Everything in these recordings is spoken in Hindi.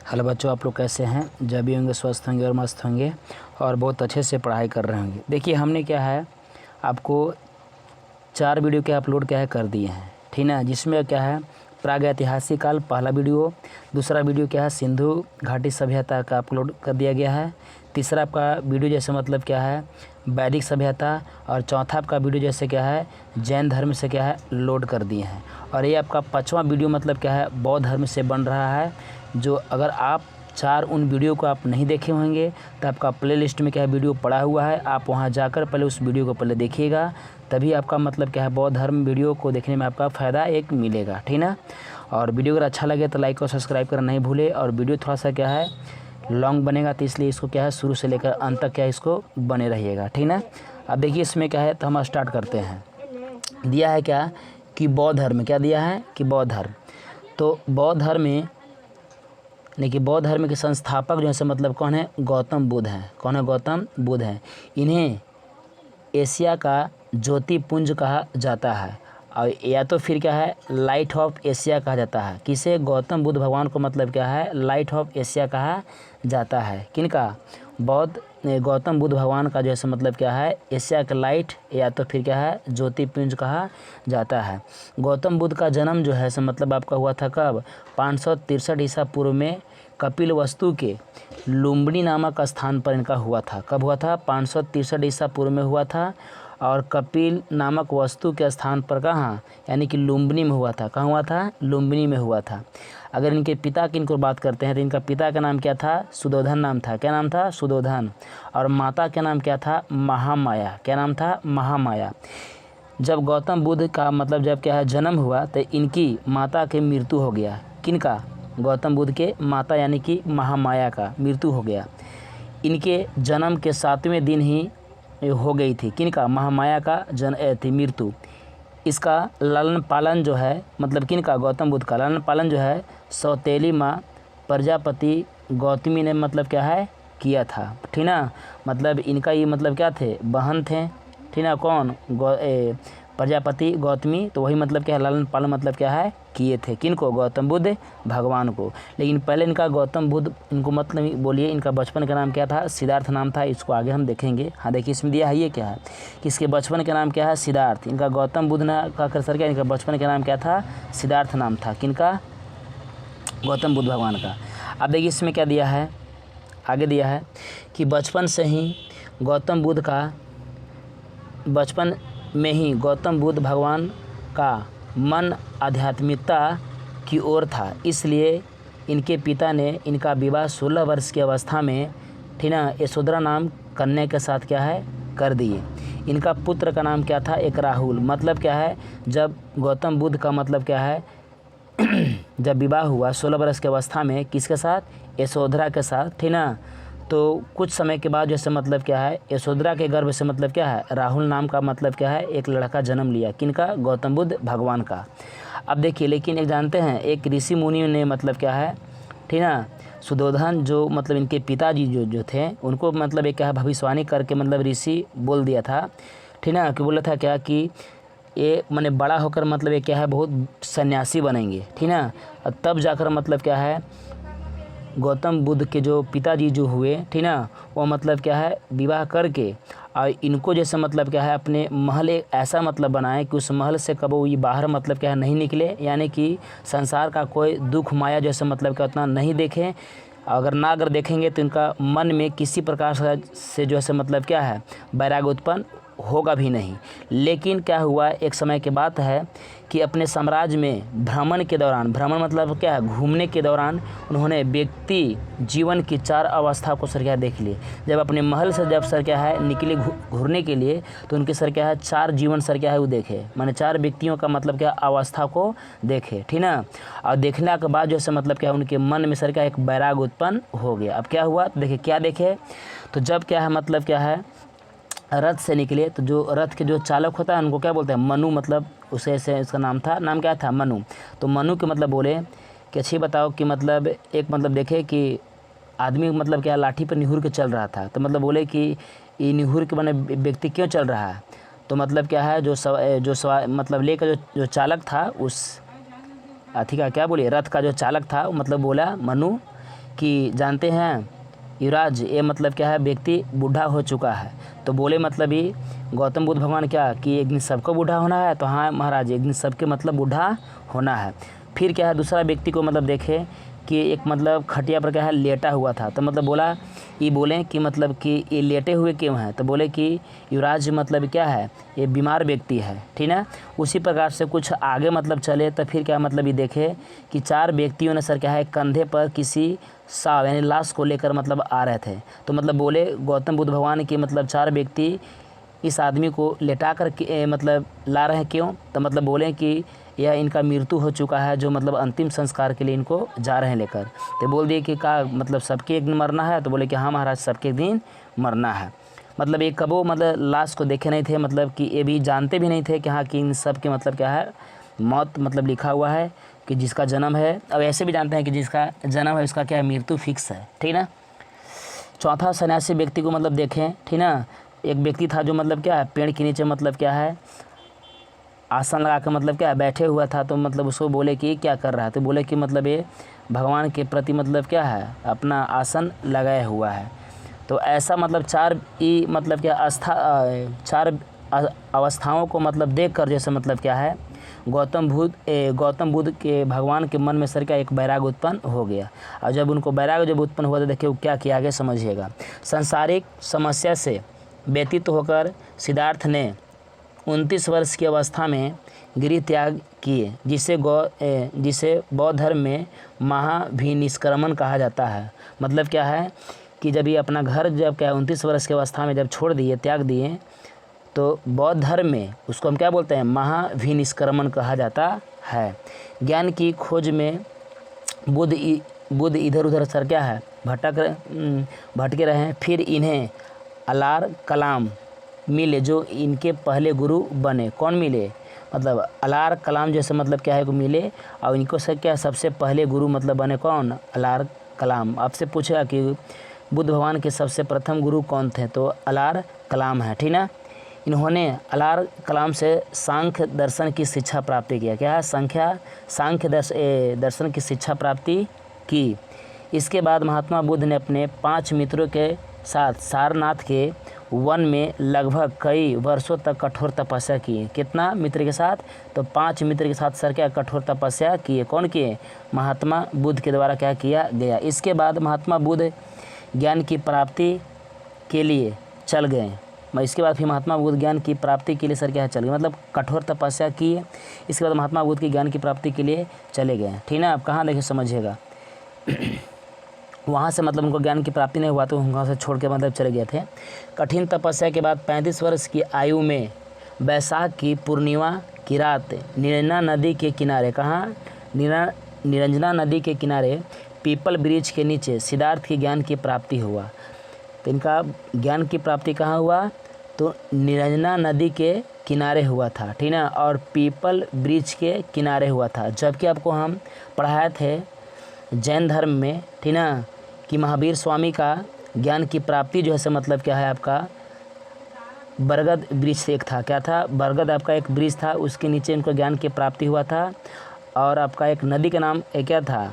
हेलो बच्चों, आप लोग कैसे हैं? जब भी होंगे स्वस्थ होंगे और मस्त होंगे और बहुत अच्छे से पढ़ाई कर रहे होंगे। देखिए हमने क्या है आपको 4 वीडियो क्या अपलोड क्या है कर दिए हैं, ठीक ना। जिसमें क्या है प्रागैतिहासिक काल पहला वीडियो, दूसरा वीडियो क्या है सिंधु घाटी सभ्यता का अपलोड कर दिया गया है, तीसरा आपका वीडियो जैसे मतलब क्या है वैदिक सभ्यता, और चौथा आपका वीडियो जैसे क्या है जैन धर्म से क्या है लोड कर दिए हैं। और ये आपका 5वां वीडियो मतलब क्या है बौद्ध धर्म से बन रहा है। जो अगर आप उन वीडियो को आप नहीं देखे होंगे तो आपका प्लेलिस्ट में क्या है वीडियो पड़ा हुआ है, आप वहां जाकर पहले उस वीडियो को पहले देखिएगा, तभी आपका मतलब क्या है बौद्ध धर्म वीडियो को देखने में आपका फ़ायदा एक मिलेगा, ठीक ना। और वीडियो अगर अच्छा लगे तो लाइक और सब्सक्राइब करना नहीं भूले। और वीडियो थोड़ा सा क्या है लॉन्ग बनेगा तो इसलिए इसको क्या है शुरू से लेकर अंत तक क्या है इसको बने रहिएगा, ठीक ना। अब देखिए इसमें क्या है तो हम स्टार्ट करते हैं। दिया है क्या कि बौद्ध धर्म, क्या दिया है कि बौद्ध धर्म। तो बौद्ध धर्म में देखिए बौद्ध धर्म के संस्थापक जो है मतलब कौन है? गौतम बुद्ध हैं। कौन है? गौतम बुद्ध हैं। इन्हें एशिया का ज्योतिपुंज कहा जाता है, और या तो फिर क्या है लाइट ऑफ एशिया कहा जाता है। किसे? गौतम बुद्ध भगवान को मतलब क्या है लाइट ऑफ एशिया कहा जाता है। किनका? गौतम बुद्ध भगवान का जैसे मतलब क्या है एशिया का लाइट, या तो फिर क्या है ज्योतिपुंज कहा जाता है। गौतम बुद्ध का जन्म जो है मतलब आपका हुआ था कब? 563 ईसा पूर्व में कपिल वस्तु के लुम्बिनी नामक स्थान पर इनका हुआ था। कब हुआ था? 563 ईसा पूर्व में हुआ था, और कपिल नामक वस्तु के स्थान पर कहाँ? यानी कि लुम्बिनी में हुआ था। कहाँ हुआ था? लुम्बिनी में हुआ था। अगर इनके पिता की इनको बात करते हैं तो इनका पिता का नाम क्या था? सुदोधन नाम था। क्या नाम था? सुदोधन। और माता का नाम क्या था? महामाया। क्या नाम था? महामाया। जब गौतम बुद्ध का मतलब जब क्या है जन्म हुआ तो इनकी माता की मृत्यु हो गया। किनका? गौतम बुद्ध के माता यानी कि महामाया का मृत्यु हो गया। इनके जन्म के 7वें दिन ही हो गई थी। किनका? महामाया का थी मृत्यु। इसका लालन पालन जो है मतलब किनका? गौतम बुद्ध का लालन पालन जो है सौतेली माँ प्रजापति गौतमी ने मतलब क्या है किया था, ठीक ना। मतलब इनका ये मतलब क्या थे? बहन थे, ठीक ना। कौन? प्रजापति गौतमी, तो वही मतलब क्या है लालन पालन मतलब क्या है किए थे। किनको? गौतम बुद्ध भगवान को। लेकिन पहले इनका गौतम बुद्ध इनको मतलब बोलिए इनका बचपन का नाम क्या था? सिद्धार्थ नाम था। इसको आगे हम देखेंगे। हाँ देखिए इसमें दिया है ये क्या है कि इसके बचपन का नाम क्या है? सिद्धार्थ। इनका गौतम बुद्ध का कर्सर क्या? इनका बचपन का नाम क्या था? सिद्धार्थ नाम था। किनका? गौतम बुद्ध भगवान का। अब देखिए इसमें क्या दिया है, आगे दिया है कि बचपन में ही गौतम बुद्ध भगवान का मन आध्यात्मिकता की ओर था, इसलिए इनके पिता ने इनका विवाह 16 वर्ष की अवस्था में, ठीक ना, यशोधरा नाम कन्या के साथ क्या है कर दिए। इनका पुत्र का नाम क्या था? एक राहुल। मतलब क्या है जब गौतम बुद्ध का मतलब क्या है जब विवाह हुआ 16 वर्ष की अवस्था में किसके साथ? यशोधरा के साथ, ठीक ना। तो कुछ समय के बाद जैसे मतलब क्या है यशोधरा के गर्भ से मतलब क्या है राहुल नाम का मतलब क्या है एक लड़का जन्म लिया। किनका? गौतम बुद्ध भगवान का। अब देखिए लेकिन एक जानते हैं एक ऋषि मुनि ने मतलब क्या है, ठीक ना, सुदोधन जो मतलब इनके पिताजी जो थे उनको मतलब एक क्या है भविष्यवाणी करके मतलब ऋषि बोल दिया था, ठीक ना, कि बोला था क्या कि ये मैंने बड़ा होकर मतलब ये क्या है बहुत सन्यासी बनेंगे, ठीक ना। तब जाकर मतलब क्या है गौतम बुद्ध के जो पिताजी जो हुए, ठीक ना, वो मतलब क्या है विवाह करके और इनको जैसे मतलब क्या है अपने महल एक ऐसा मतलब बनाए कि उस महल से कब ये बाहर मतलब क्या है नहीं निकले, यानी कि संसार का कोई दुख माया जैसे मतलब क्या उतना नहीं देखें। अगर देखेंगे तो इनका मन में किसी प्रकार से जो है मतलब क्या है वैराग्य उत्पन्न होगा भी नहीं। लेकिन क्या हुआ एक समय के बात है कि अपने साम्राज्य में भ्रमण भ्रमण मतलब क्या है घूमने के दौरान उन्होंने व्यक्ति जीवन की 4 अवस्था को सर क्या देख लिए। जब अपने महल से जब सर क्या है निकले घूरने के लिए तो उनके सर क्या है 4 जीवन सर क्या है वो देखे, माने 4 व्यक्तियों का मतलब क्या अवस्था को देखे, ठीक ना। और देखने के बाद जैसे मतलब क्या उनके मन में सर क्या एक वैराग्य उत्पन्न हो गया। अब क्या हुआ देखिए क्या देखे, तो जब क्या है मतलब क्या है रथ से निकले तो जो रथ के जो चालक होता है उनको क्या बोलते हैं? मनु। मतलब उसे से उसका नाम क्या था? मनु। तो मनु के मतलब बोले कि अच्छी बताओ कि मतलब एक मतलब देखे कि आदमी मतलब क्या लाठी पर निहुर के चल रहा था, तो मतलब बोले कि ये निहुर के बने व्यक्ति क्यों चल रहा है? तो मतलब क्या है मतलब लेकर जो चालक था उस हाथी का क्या बोलिए रथ का जो चालक था मतलब बोला मनु कि जानते हैं युवराज, ये मतलब क्या है, व्यक्ति बूढ़ा हो चुका है। तो बोले मतलब ही गौतम बुद्ध भगवान क्या कि एक दिन सबको बूढ़ा होना है। तो हाँ महाराज, एक दिन सबके मतलब बूढ़ा होना है। फिर क्या है, दूसरा व्यक्ति को मतलब देखे कि एक मतलब खटिया पर क्या है लेटा हुआ था। तो मतलब बोला, ये बोले कि मतलब कि ये लेटे हुए क्यों हैं। तो बोले कि युवराज मतलब क्या है, ये बीमार व्यक्ति है, ठीक है। उसी प्रकार से कुछ आगे मतलब चले तो फिर क्या मतलब ये देखे कि 4 व्यक्तियों ने सर क्या है कंधे पर किसी शव यानी लाश को लेकर मतलब आ रहे थे। तो मतलब बोले गौतम बुद्ध भगवान के मतलब 4 व्यक्ति इस आदमी को लेटा कर के मतलब ला रहे हैं क्यों। तो मतलब बोले कि यह इनका मृत्यु हो चुका है, जो मतलब अंतिम संस्कार के लिए इनको जा रहे हैं लेकर। तो बोल दिए कि का मतलब सबके एक दिन मरना है। तो बोले कि हाँ महाराज, सबके एक दिन मरना है। मतलब ये कबो मतलब लाश को देखे नहीं थे, मतलब कि ये भी जानते भी नहीं थे कि हाँ कि इन सब के मतलब क्या है मौत मतलब लिखा हुआ है कि जिसका जन्म है। अब ऐसे भी जानते हैं कि जिसका जन्म है उसका क्या है मृत्यु फिक्स है, ठीक ना। चौथा सन्यासी व्यक्ति को मतलब देखें, ठीक ना। एक व्यक्ति था जो मतलब क्या है पेड़ के नीचे मतलब क्या है आसन लगा कर मतलब क्या है बैठे हुआ था। तो मतलब उसको बोले कि क्या कर रहा है। तो बोले कि मतलब ये भगवान के प्रति मतलब क्या है अपना आसन लगाया हुआ है। तो ऐसा मतलब 4 ई मतलब क्या 4 अवस्थाओं को मतलब देख कर जैसे मतलब क्या है गौतम बुद्ध के भगवान के मन में सर क्या एक वैराग उत्पन्न हो गया। और जब उनको वैराग जब उत्पन्न हुआ तो देखिए वो क्या किया आगे समझिएगा। सांसारिक समस्या से व्यतीत होकर सिद्धार्थ ने 29 वर्ष की अवस्था में गृह त्याग किए, जिसे बौद्ध धर्म में महाभिनिष्क्रमण कहा जाता है। मतलब क्या है कि जब ये अपना घर जब क्या 29 वर्ष की अवस्था में जब छोड़ दिए, त्याग दिए, तो बौद्ध धर्म में उसको हम क्या बोलते हैं महाभिनिष्क्रमण कहा जाता है। ज्ञान की खोज में बुद्ध इधर उधर सर क्या है भटके रहे हैं। फिर इन्हें अलार कलाम मिले जो इनके पहले गुरु बने। कौन मिले, मतलब अलार कलाम जैसे मतलब क्या है को मिले और इनको से क्या सबसे पहले गुरु मतलब बने कौन, अलार कलाम। आपसे पूछेगा कि बुद्ध भगवान के सबसे प्रथम गुरु कौन थे, तो अलार कलाम है, ठीक ना। इन्होंने अलार कलाम से सांख्य दर्शन की शिक्षा प्राप्ति किया। क्या है सांख्य दर्शन की शिक्षा प्राप्ति की। इसके बाद महात्मा बुद्ध ने अपने 5 मित्रों के साथ सारनाथ के वन में लगभग कई वर्षों तक कठोर तपस्या की। कितना मित्र के साथ, तो 5 मित्र के साथ सर क्या कठोर तपस्या किए। कौन किए, महात्मा बुद्ध के द्वारा क्या किया गया। इसके बाद महात्मा बुद्ध ज्ञान की प्राप्ति के लिए चल गए। इसके बाद फिर महात्मा बुद्ध ज्ञान की प्राप्ति के लिए सर क्या चल गए, मतलब कठोर तपस्या की। इसके बाद महात्मा बुद्ध की ज्ञान की प्राप्ति के लिए चले गए, ठीक ना। आप कहाँ देखिए समझिएगा वहाँ से मतलब उनको ज्ञान की प्राप्ति नहीं हुआ तो वहाँ से छोड़ के मतलब चले गए थे। कठिन तपस्या के बाद 35 वर्ष की आयु में बैसाख की पूर्णिमा की रात निरंजना नदी के किनारे, कहाँ निरंजना नदी के किनारे पीपल वृक्ष के नीचे सिद्धार्थ की ज्ञान की प्राप्ति हुआ। तो इनका ज्ञान की प्राप्ति कहाँ हुआ, तो निरंजना नदी के किनारे हुआ था, ठीक ना, और पीपल वृक्ष के किनारे हुआ था। जबकि आपको हम पढ़ाए थे जैन धर्म में, ठीक ना, कि महावीर स्वामी का ज्ञान की प्राप्ति जो है से मतलब क्या है आपका बरगद वृक्ष एक था। क्या था, बरगद आपका एक वृक्ष था, उसके नीचे इनको ज्ञान की प्राप्ति हुआ था। और आपका एक नदी का नाम क्या था,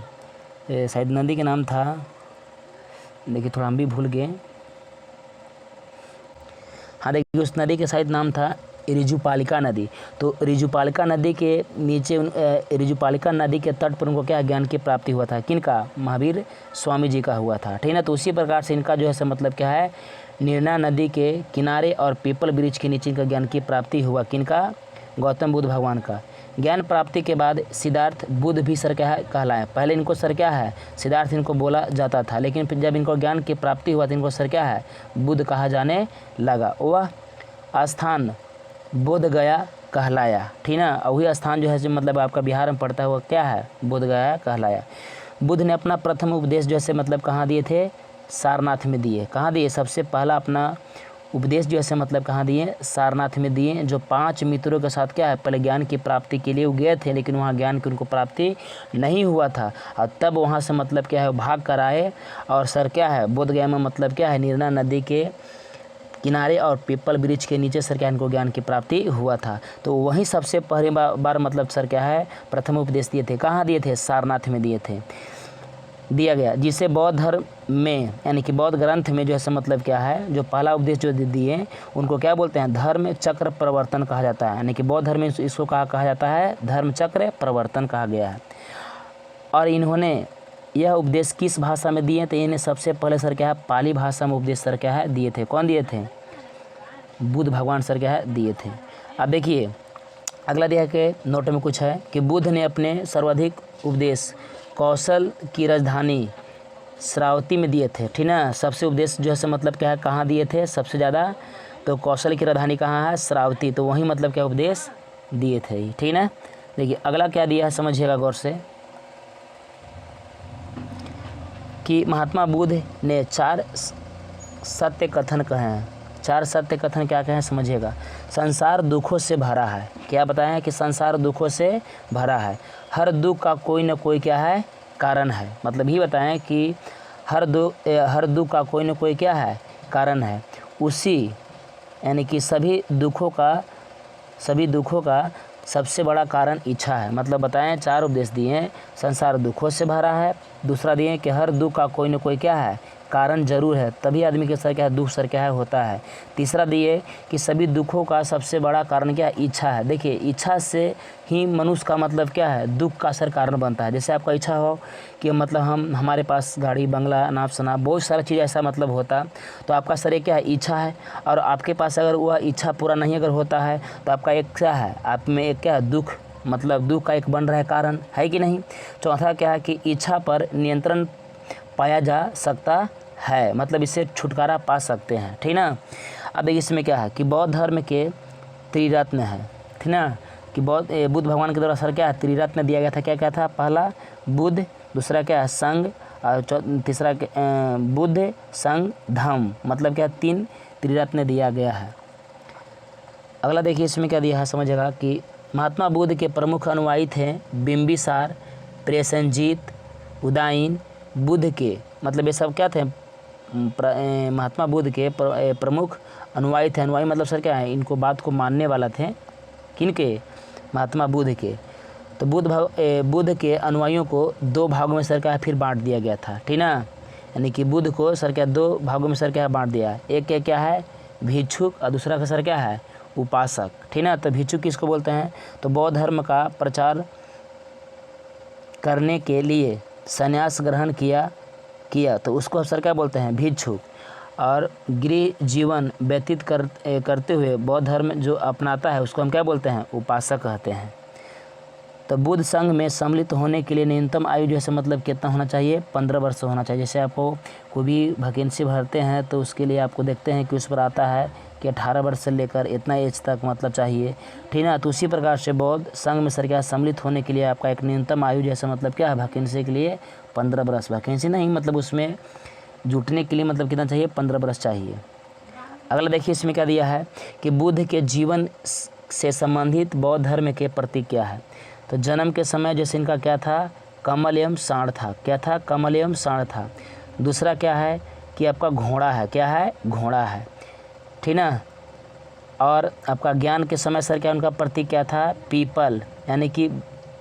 शायद नदी का नाम था, देखिए थोड़ा हम भी भूल गए। हाँ देखिए उस नदी के शायद नाम था ऋजुपालिका नदी। तो ऋजुपालिका नदी के नीचे ऋजुपालिका नदी के तट पर उनको क्या ज्ञान की प्राप्ति हुआ था, किनका, महावीर स्वामी जी का हुआ था, ठीक ना। तो उसी प्रकार से इनका जो है से मतलब क्या है निर्णा नदी के किनारे और पीपल वृक्ष के नीचे इनका ज्ञान की प्राप्ति हुआ। किनका, गौतम बुद्ध भगवान का। ज्ञान प्राप्ति के बाद सिद्धार्थ बुद्ध भी सर क्या है कहलाए। पहले इनको सर क्या है सिद्धार्थ इनको बोला जाता था, लेकिन फिर जब इनको ज्ञान की प्राप्ति हुआ तो इनको सर क्या है बुद्ध कहा जाने लगा। वह स्थान बोध गया कहलाया, ठीक ना। वही स्थान जो है जो मतलब आपका बिहार में पड़ता है वो क्या है, बोध गया कहलाया। बुद्ध ने अपना प्रथम उपदेश जैसे मतलब कहाँ दिए थे, सारनाथ में दिए। कहाँ दिए, सबसे पहला अपना उपदेश जो है मतलब कहाँ दिए, सारनाथ में दिए। जो 5 मित्रों के साथ क्या है पहले ज्ञान की प्राप्ति के लिए वो गए थे, लेकिन वहाँ ज्ञान की उनको प्राप्ति नहीं हुआ था। और तब वहाँ से मतलब क्या है भाग कर आए और सर क्या है बोध गया में मतलब क्या है निर्णा नदी के किनारे और पीपल वृक्ष के नीचे सर क्या इनको ज्ञान की प्राप्ति हुआ था। तो वहीं सबसे पहली बार मतलब सर क्या है प्रथम उपदेश दिए थे। कहाँ दिए थे, सारनाथ में दिए थे। दिया गया, जिसे बौद्ध धर्म में यानी कि बौद्ध ग्रंथ में जो है मतलब क्या है, जो पहला उपदेश जो दिए उनको क्या बोलते हैं, धर्म चक्र प्रवर्तन कहा जाता है। यानी कि बौद्ध धर्म में इसको कहा जाता है धर्म चक्र प्रवर्तन कहा गया है। और इन्होंने यह उपदेश किस भाषा में दिए, तो इन्हें सबसे पहले सर क्या है, पाली भाषा में उपदेश सर क्या है दिए थे। कौन दिए थे, बुद्ध भगवान सर क्या है दिए थे। अब देखिए अगला दिया के नोट में कुछ है कि बुद्ध ने अपने सर्वाधिक उपदेश कौशल की राजधानी श्रावती में दिए थे, ठीक ना। सबसे उपदेश जो है मतलब क्या है, कहाँ दिए थे सबसे ज़्यादा, तो कौशल की राजधानी कहाँ है, श्रावती, तो वहीं मतलब क्या उपदेश दिए थे, ठीक ना। देखिए अगला क्या दिया है समझिएगा गौर से, कि महात्मा बुद्ध ने 4 सत्य कथन कहे हैं। 4 सत्य कथन क्या कहे हैं समझिएगा। संसार दुखों से भरा है, क्या बताएं कि संसार दुखों से भरा है, हर दुख का कोई न कोई क्या है कारण है। मतलब ही बताएं कि हर दुख का कोई न कोई क्या है कारण है, उसी यानी कि सभी दुखों का सबसे बड़ा कारण इच्छा है। मतलब बताएं 4 उपदेश दिए हैं, संसार दुखों से भरा है, दूसरा दिए कि हर दुख का कोई न कोई क्या है कारण जरूर है, तभी आदमी के सर क्या है दुख सर क्या है होता है। तीसरा दिए कि सभी दुखों का सबसे बड़ा कारण क्या है, इच्छा है। देखिए इच्छा से ही मनुष्य का मतलब क्या है दुख का सर कारण बनता है। जैसे आपका इच्छा हो कि मतलब हमारे पास गाड़ी बंगला अनाप शनाप बहुत सारा चीज़ ऐसा मतलब होता, तो आपका सर क्या है इच्छा है, और आपके पास अगर वह इच्छा पूरा नहीं अगर होता है तो आपका एक क्या है, आप में एक क्या है दुख, मतलब दुख का एक बन रहा है कारण, है कि नहीं। चौथा क्या है कि इच्छा पर नियंत्रण पाया जा सकता है, मतलब इससे छुटकारा पा सकते हैं, ठीक ना। अब इसमें क्या है कि बौद्ध धर्म के त्रिरत्न है, ठीक ना, कि बुद्ध भगवान के द्वारा सर क्या है त्रिरत्न दिया गया था। क्या क्या था, पहला बुद्ध, दूसरा क्या है संघ, और तीसरा बुद्ध संघ धम्म, मतलब क्या 3 त्रिरत्न दिया गया है। अगला देखिए इसमें क्या दिया है समझिएगा, कि महात्मा बुद्ध के प्रमुख अनुयायी थे बिंबिसार, प्रेसनजीत, उदायन। बुद्ध के मतलब ये सब क्या थे, महात्मा बुद्ध के प्रमुख अनुयायी थे। अनुयायी मतलब सर क्या है, इनको बात को मानने वाला थे, किनके, महात्मा बुद्ध के। तो बुद्ध के अनुयायियों को 2 भागों में सर क्या फिर बांट दिया गया था, ठीक ना। यानी कि बुद्ध को सर क्या 2 भागों में सर क्या बांट दिया, एक क्या है भिक्षुक और दूसरा का सर क्या है उपासक, ठीक ना। तो भिक्षुक किसको बोलते हैं, तो बौद्ध धर्म का प्रचार करने के लिए संन्यास ग्रहण किया तो उसको सर क्या बोलते हैं भिक्षुक। और गृह जीवन व्यतीत करते हुए बौद्ध धर्म जो अपनाता है उसको हम क्या बोलते हैं उपासक कहते हैं। तो बुद्ध संघ में सम्मिलित होने के लिए न्यूनतम आयु जैसे मतलब कितना होना चाहिए, 15 वर्ष होना चाहिए। जैसे आपको कोई भी वैकेंसी भरते हैं तो उसके लिए आपको देखते हैं कि उस पर आता है कि 18 वर्ष से लेकर इतना एज तक मतलब चाहिए, ठीक ना। तो उसी प्रकार से बौद्ध संघ में सर क्या सम्मिलित होने के लिए आपका एक न्यूनतम आयु जैसे मतलब क्या है वैकेंसी के लिए 15 वर्ष, वैकेंसी नहीं मतलब उसमें जुटने के लिए मतलब कितना चाहिए 15 वर्ष चाहिए। अगला देखिए इसमें क्या दिया है कि बुद्ध के जीवन से संबंधित बौद्ध धर्म के प्रतीक क्या है। तो जन्म के समय जैसे इनका क्या था कमल एवं साँड़ था, क्या था कमल एवं साँड़ था। दूसरा क्या है कि आपका घोड़ा है, क्या है घोड़ा है, ठीक ना। और आपका ज्ञान के समय सर क्या उनका प्रतीक क्या था पीपल, यानी कि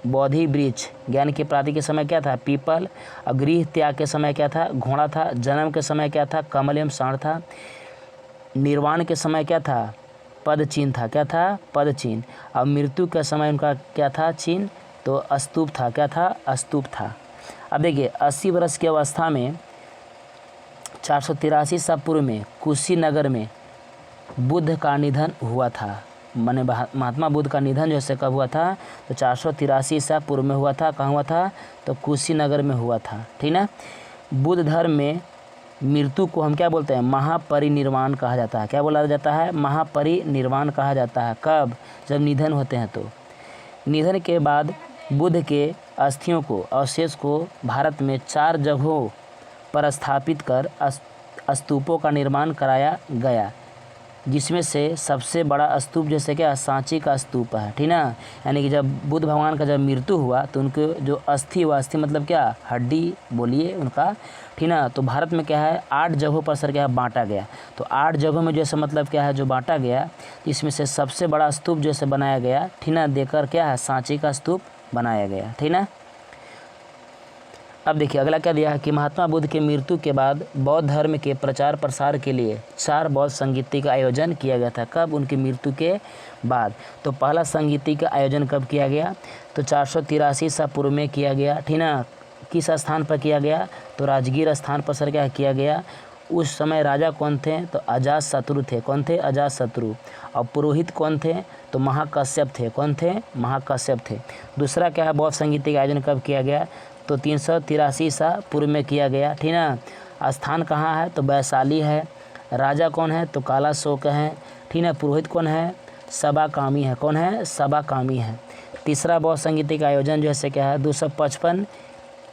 बोधि वृक्ष। ज्ञान की प्राप्ति के समय क्या था पीपल, और गृह त्याग के समय क्या था घोड़ा था। जन्म के समय क्या था कमल एवं साँड़ था। निर्वाण के समय क्या था पद चिन्ह था, क्या था पद चिन्ह। और मृत्यु के समय उनका क्या था चिन्ह, तो स्तूप था, क्या था स्तूप था। अब देखिए 80 वर्ष की अवस्था में 483 ईसा पूर्व में कुशीनगर में बुद्ध का निधन हुआ था। माने महात्मा बुद्ध का निधन जैसे कब हुआ था, तो 483 ईसा पूर्व में हुआ था। कहाँ हुआ था, तो कुशीनगर में हुआ था, ठीक ना। बुद्ध धर्म में मृत्यु को हम क्या बोलते हैं महापरिनिर्वाण कहा जाता है। क्या बोला जाता है महापरिनिर्वाण कहा जाता है। कब, जब निधन होते हैं। तो निधन के बाद बुद्ध के अस्थियों को अवशेष को भारत में 4 जगहों पर स्थापित कर स्तूपों का निर्माण कराया गया, जिसमें से सबसे बड़ा स्तूप जैसे क्या सांची का स्तूप है, ठीक ना। यानी कि जब बुद्ध भगवान का जब मृत्यु हुआ तो उनके जो अस्थि हुआ, अस्थि मतलब क्या हड्डी बोलिए उनका, ठीक ना। तो भारत में क्या है 8 जगहों पर सर क्या बांटा गया। तो 8 जगहों में जैसे मतलब क्या है जो बांटा गया, इसमें से सबसे बड़ा स्तूप जैसे बनाया गया, ठीक ना, देकर क्या है सांची का स्तूप बनाया गया, ठीक ना। अब देखिए अगला क्या दिया है कि महात्मा बुद्ध की मृत्यु के बाद बौद्ध धर्म के प्रचार प्रसार के लिए 4 बौद्ध संगीति का आयोजन किया गया था। कब? उनकी मृत्यु के बाद। तो पहला संगीति का आयोजन कब किया गया? तो 483 ईसा पूर्व में किया गया, ठीक ना। किस स्थान पर किया गया? तो राजगीर स्थान पर सर क्या किया गया। उस समय राजा कौन थे? तो अजातशत्रु थे। कौन थे? अजातशत्रु। और पुरोहित कौन थे? तो महाकश्यप थे। कौन थे? महाकश्यप थे। दूसरा क्या है, बौद्ध संगीति का आयोजन कब किया गया? तो 383 ईसा पूर्व में किया गया, ठीक ना। स्थान कहाँ है? तो वैशाली है। राजा कौन है? तो कालाशोक है, ठीक ना। पुरोहित कौन है? सबाकामी है। कौन है? सबाकामी है। तीसरा बौद्ध संगीति का आयोजन जो है क्या है 255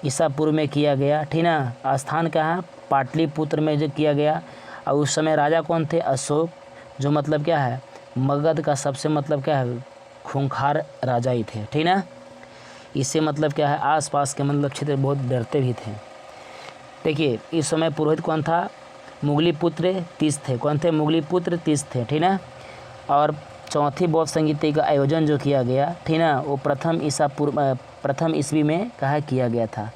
ईसा पूर्व में किया गया, ठीक ना। स्थान कहाँ है? पाटलिपुत्र में जो किया गया। और उस समय राजा कौन थे? अशोक, जो मतलब क्या है मगध का सबसे मतलब क्या है खूंखार राजा ही थे, ठीक ना। इससे मतलब क्या है आसपास के मतलब क्षेत्र बहुत डरते भी थे। देखिए इस समय पुरोहित कौन था? मुगली पुत्र तीस थे। कौन थे? मुगली पुत्र तीस थे, ठीक ना। और चौथी बौद्ध संगीति का आयोजन जो किया गया, ठीक ना, वो प्रथम ईस्वी में कहाँ किया गया था,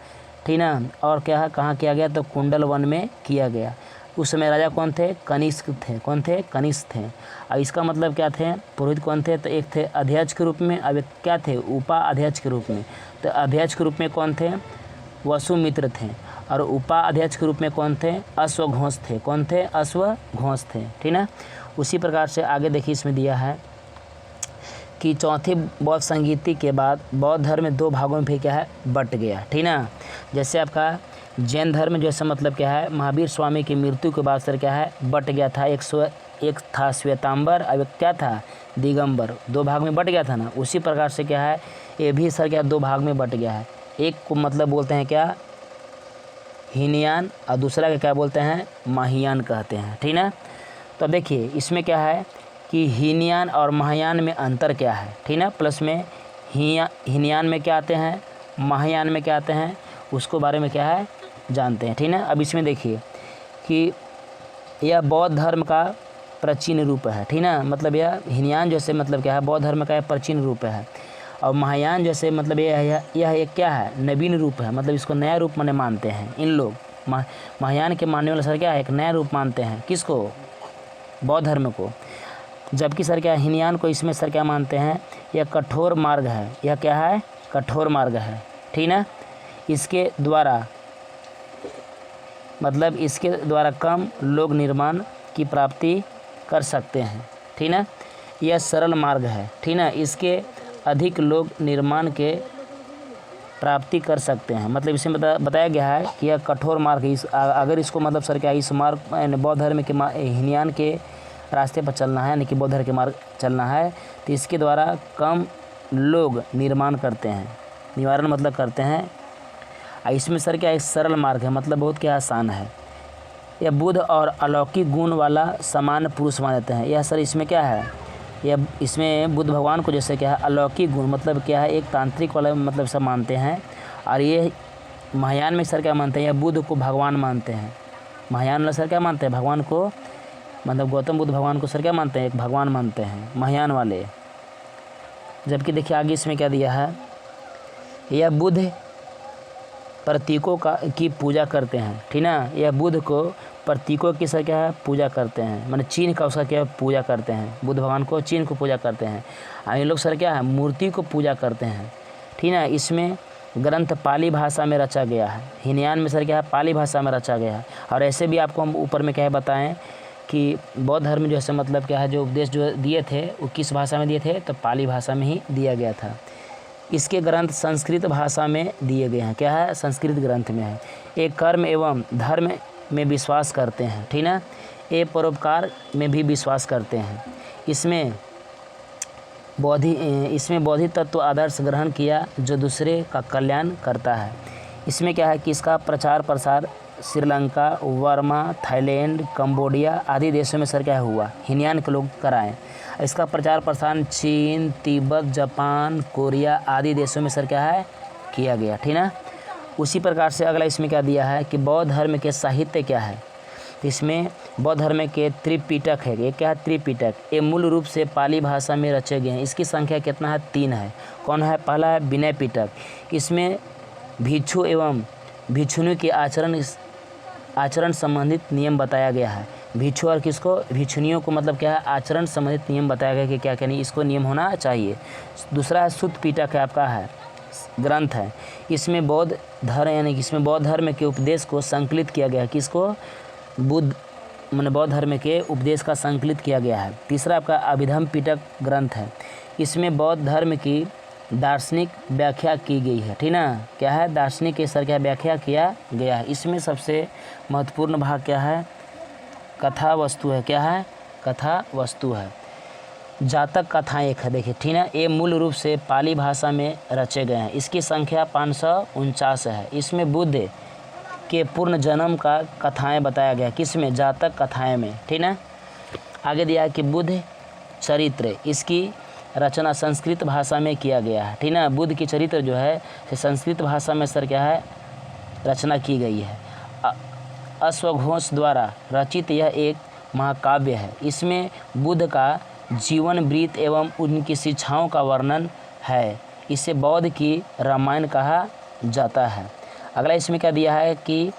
ठीक ना। और क्या है कहाँ किया गया? तो कुंडल वन में किया गया। उस समय राजा कौन थे? कनिष्क थे। कौन थे? कनिष्क थे। और इसका मतलब क्या थे? पुरोहित कौन थे? तो एक थे अध्यक्ष के रूप में, अब एक क्या थे? उपाध्यक्ष के रूप में। तो अध्यक्ष के रूप में कौन थे? वसुमित्र थे। और उपाध्यक्ष के रूप में कौन थे? अश्वघोष थे। कौन थे? अश्वघोष थे, ठीक ना। उसी प्रकार से आगे देखिए इसमें दिया है कि चौथी बौद्ध संगीति के बाद बौद्ध धर्म में 2 भागों में भी क्या है बट गया, ठीक ना। जैसे आपका जैन धर्म जैसे मतलब क्या है महावीर स्वामी की मृत्यु के बाद सर क्या है बट गया था। एक था श्वेतांबर और एक क्या था दिगंबर, 2 भाग में बट गया था ना। उसी प्रकार से क्या है ये भी सर क्या 2 भाग में बट गया है। एक को मतलब बोलते हैं क्या हीनयान और दूसरा का क्या बोलते हैं महायान कहते हैं, ठीक ना। तो देखिए इसमें क्या है कि हीनयान और महायान में अंतर क्या है, ठीक ना। प्लस में हीनयान में क्या आते हैं महायान में क्या आते हैं उसको बारे में क्या है जानते हैं, ठीक ना। अब इसमें देखिए कि यह बौद्ध धर्म का प्राचीन रूप है, ठीक ना। मतलब यह हीनयान जैसे मतलब क्या है बौद्ध धर्म का प्राचीन रूप है। और महायान जैसे मतलब यह एक क्या है नवीन रूप है, मतलब इसको नया रूप मानते हैं इन लोग। महायान के मानने वाले सर क्या है एक नया रूप मानते हैं, किसको? बौद्ध धर्म को। जबकि सर क्या हीनयान को इसमें सर क्या मानते हैं यह कठोर मार्ग है। यह क्या है कठोर मार्ग है, ठीक ना। इसके द्वारा मतलब इसके द्वारा कम लोग निर्माण की प्राप्ति कर सकते हैं, ठीक ना। यह सरल मार्ग है, ठीक ना। इसके अधिक लोग निर्माण के प्राप्ति कर सकते हैं। मतलब इसमें बताया गया है कि यह कठोर मार्ग अगर इसको मतलब सर क्या इस मार्ग बौद्ध धर्म के हीनयान के रास्ते पर चलना है यानी कि बौद्ध धर्म के मार्ग चलना है तो इसके द्वारा कम लोग निर्माण करते हैं, निवारण मतलब करते हैं। इसमें सर क्या एक सरल मार्ग है मतलब बहुत क्या आसान है। यह बुद्ध और अलौकिक गुण वाला समान पुरुष माने जाते हैं। यह सर इसमें क्या है यह इसमें बुद्ध भगवान को जैसे क्या है अलौकिक गुण मतलब क्या है एक तांत्रिक वाला मतलब सब मानते हैं। और ये महायान में सर क्या मानते हैं यह बुद्ध को भगवान मानते हैं। महायान वाला सर क्या मानते हैं भगवान को मतलब गौतम बुद्ध भगवान को सर क्या मानते हैं एक भगवान मानते हैं महायान वाले। जबकि देखिए आगे इसमें क्या दिया है यह बुद्ध प्रतीकों की पूजा करते हैं, ठीक ना। यह बुद्ध को प्रतीकों की सर क्या है पूजा करते हैं माने चिन्ह का उसका क्या पूजा करते हैं। बुद्ध भगवान को चिन्ह को पूजा करते हैं और ये लोग सर क्या है मूर्ति को पूजा करते हैं, ठीक ना। इसमें ग्रंथ पाली भाषा में रचा गया है। हीनयान में सर क्या है पाली भाषा में रचा गया है। और ऐसे भी आपको हम ऊपर में क्या है बताएं कि बौद्ध धर्म जो है मतलब क्या है जो उपदेश जो दिए थे वो किस भाषा में दिए थे तो पाली भाषा में ही दिया गया था। इसके ग्रंथ संस्कृत भाषा में दिए गए हैं, क्या है संस्कृत ग्रंथ में है। एक कर्म एवं धर्म में विश्वास करते हैं, ठीक ना। ये परोपकार में भी विश्वास करते हैं। इसमें बौद्धि तत्व आदर्श ग्रहण किया जो दूसरे का कल्याण करता है। इसमें क्या है कि इसका प्रचार प्रसार श्रीलंका वर्मा थाईलैंड कंबोडिया आदि देशों में सर क्या हुआ हीनयान के लोग कराएं। इसका प्रचार प्रसार चीन तिब्बत जापान कोरिया आदि देशों में सर क्या है किया गया, ठीक ना। उसी प्रकार से अगला इसमें क्या दिया है कि बौद्ध धर्म के साहित्य क्या है। तो इसमें बौद्ध धर्म के त्रिपिटक है। ये क्या है त्रिपिटक ये मूल रूप से पाली भाषा में रचे गए हैं। इसकी संख्या कितना है 3 है। कौन है पहला है विनय पिटक। इसमें भिक्षु एवं भिक्षुनियों के आचरण संबंधित नियम बताया गया है। भिक्षु और किसको, भिक्षुनियों को मतलब क्या है, आचरण संबंधित नियम बताया गया कि क्या क्या नहीं इसको नियम होना चाहिए। दूसरा है सुत्त पिटक है आपका है ग्रंथ है, इसमें बौद्ध धर्म यानी कि इसमें बौद्ध धर्म के उपदेश को संकलित किया गया है। किसको, बुद्ध माने बौद्ध धर्म के उपदेश का संकलित किया गया है। तीसरा आपका अभिधम्म पिटक ग्रंथ है, इसमें बौद्ध धर्म की दार्शनिक व्याख्या की गई है। ठीक ना, क्या है, दार्शनिक के सर क्या व्याख्या किया गया है। इसमें सबसे महत्वपूर्ण भाग क्या है, कथा वस्तु है। क्या है, कथा वस्तु है। जातक कथाएं एक है, देखिए ठीक ना, ये मूल रूप से पाली भाषा में रचे गए हैं। इसकी संख्या 549 है। इसमें बुद्ध के पूर्ण जन्म का कथाएं बताया गया, किसमें, जातक कथाएं में। ठीक ना, आगे दिया है कि बुद्ध चरित्र, इसकी रचना संस्कृत भाषा में किया गया है। ठीक ना, बुद्ध की चरित्र जो है संस्कृत भाषा में सर क्या है, रचना की गई है। अश्वघोष द्वारा रचित यह एक महाकाव्य है। इसमें बुद्ध का जीवन वृत्त एवं उनकी शिक्षाओं का वर्णन है। इसे बौद्ध की रामायण कहा जाता है। अगला इसमें क्या दिया है कि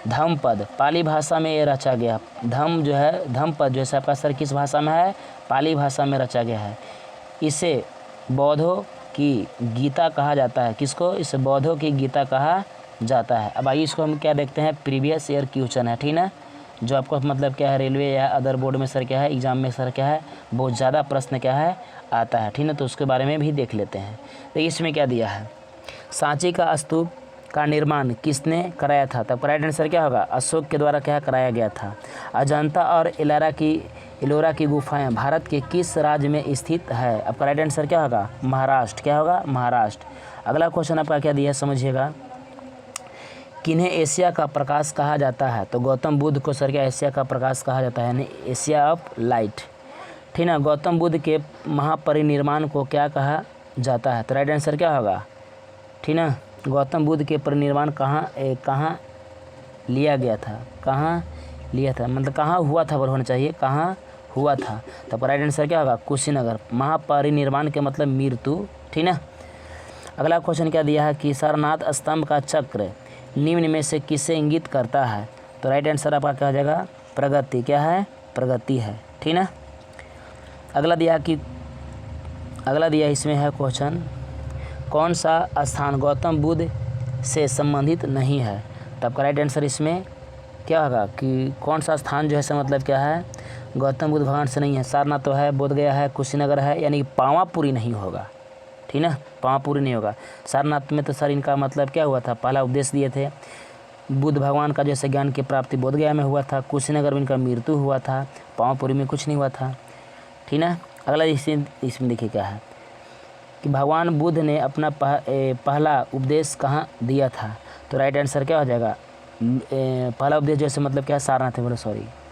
धम्मपद, पाली भाषा में ये रचा गया। धम्म जो है, धम्मपद जो है आपका सर किस भाषा में है, पाली भाषा में रचा गया है। इसे बौद्धों की गीता कहा जाता है। किसको, इसे बौद्धों की गीता कहा जाता है। अब आइए इसको हम क्या देखते हैं, प्रीवियस ईयर क्वेश्चन है। ठीक ना, जो आपको मतलब क्या है रेलवे या अदर बोर्ड में सर क्या है, एग्जाम में सर क्या है, बहुत ज़्यादा प्रश्न क्या है आता है। ठीक ना, तो उसके बारे में भी देख लेते हैं। तो इसमें क्या दिया है, सांची का स्तूप का निर्माण किसने कराया था। तब राइट आंसर क्या होगा, अशोक के द्वारा क्या कराया गया था। अजंता और एलोरा की गुफाएं भारत के किस राज्य में स्थित है। आपका राइट आंसर क्या होगा, महाराष्ट्र। क्या होगा, महाराष्ट्र। अगला क्वेश्चन आपका क्या दिया है समझिएगा, किन्हें एशिया का प्रकाश कहा जाता है। तो गौतम बुद्ध को सर क्या एशिया का प्रकाश कहा जाता है, यानी एशिया ऑफ लाइट। ठीक ना, गौतम बुद्ध के महापरिनिर्वाण को क्या कहा जाता है। तो राइट आंसर क्या होगा, ठीक ना, गौतम बुद्ध के परिनिर्वाण कहाँ लिया गया था, कहाँ लिया था, मतलब कहाँ हुआ था बोल होना चाहिए, कहाँ हुआ था। तो राइट आंसर क्या होगा, कुशीनगर। महापरिनिर्वाण के मतलब मृत्यु। ठीक ना, अगला क्वेश्चन क्या दिया है कि सारनाथ स्तंभ का चक्र निम्न में से किसे इंगित करता है। तो राइट आंसर आपका क्या हो जाएगा, प्रगति। क्या है, प्रगति है। ठीक ना, अगला दिया इसमें है क्वेश्चन, कौन सा स्थान गौतम बुद्ध से संबंधित नहीं है। तो आपका राइट आंसर इसमें क्या होगा कि कौन सा स्थान जो है से मतलब क्या है, गौतम बुद्ध भगवान से नहीं है। सारनाथ तो है, बोध गया है, कुशीनगर है, यानी पावापुरी नहीं होगा। ठीक ना, पावापुरी नहीं होगा। सारनाथ में तो सर इनका मतलब क्या हुआ था, पहला उपदेश दिए थे। बुद्ध भगवान का जैसे ज्ञान की प्राप्ति बोध गया में हुआ था, कुशीनगर में इनका मृत्यु हुआ था, पावापुरी में कुछ नहीं हुआ था। ठीक ना, अगला इसमें देखिए क्या है कि भगवान बुद्ध ने अपना पहला उपदेश कहाँ दिया था। तो राइट आंसर क्या हो जाएगा, पहला उपदेश जैसे मतलब क्या है, सारनाथ में,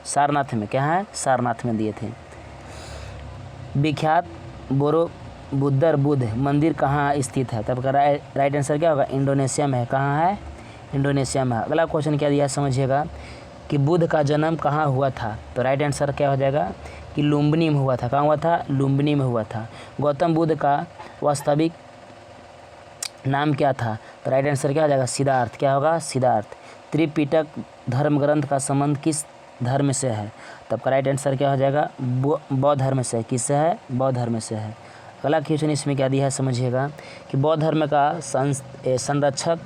सारनाथ में। क्या है, सारनाथ में दिए थे। विख्यात बोरोबुद्दर बुद्ध मंदिर कहाँ स्थित है। तब का राइट आंसर क्या होगा, इंडोनेशिया में है। कहाँ है, इंडोनेशिया में। अगला क्वेश्चन क्या दिया समझिएगा कि बुद्ध का जन्म कहाँ हुआ था। तो राइट आंसर क्या हो जाएगा कि लुम्बिनी में हुआ था। कहाँ हुआ था, लुम्बिनी में हुआ था। गौतम बुद्ध का वास्तविक नाम क्या था। तो राइट आंसर क्या हो जाएगा, सिद्धार्थ। क्या होगा, सिद्धार्थ। त्रिपिटक धर्म ग्रंथ का संबंध किस धर्म से है। तब का राइट आंसर क्या हो जाएगा, बौद्ध धर्म से। किससे है, बौद्ध धर्म से है। अगला क्वेश्चन इसमें क्या दिया है समझिएगा कि बौद्ध धर्म का संरक्षक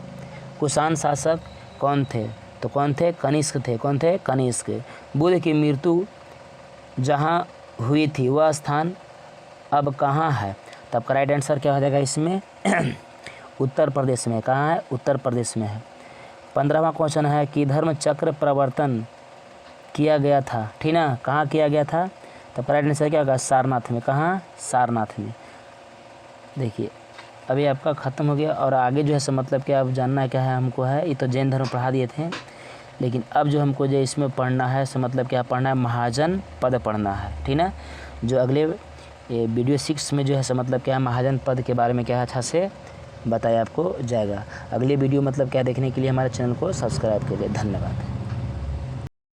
कुषाण शासक कौन थे। तो कौन थे, कनिष्क थे। कौन थे, कनिष्क। बुद्ध की मृत्यु जहाँ हुई थी वह स्थान अब कहाँ है। तब का राइट आंसर क्या हो जाएगा इसमें उत्तर प्रदेश में। कहाँ है, उत्तर प्रदेश में है। 15वां क्वेश्चन है कि धर्म चक्र प्रवर्तन किया गया था। ठीक ना, कहाँ किया गया था। तब का राइट आंसर क्या होगा, सारनाथ में। कहाँ, सारनाथ में। देखिए अभी आपका ख़त्म हो गया और आगे जो है सो मतलब क्या अब जानना क्या है हमको है, ये तो जैन धर्म पढ़ा दिए थे, लेकिन अब जो हमको जो इसमें पढ़ना है सो मतलब क्या पढ़ना है, महाजन पद पढ़ना है। ठीक ना, जो अगले वीडियो 6 में जो है सो मतलब क्या है महाजन पद के बारे में क्या है अच्छा से बताया आपको जाएगा। अगले वीडियो मतलब क्या देखने के लिए हमारे चैनल को सब्सक्राइब कीजिए। धन्यवाद।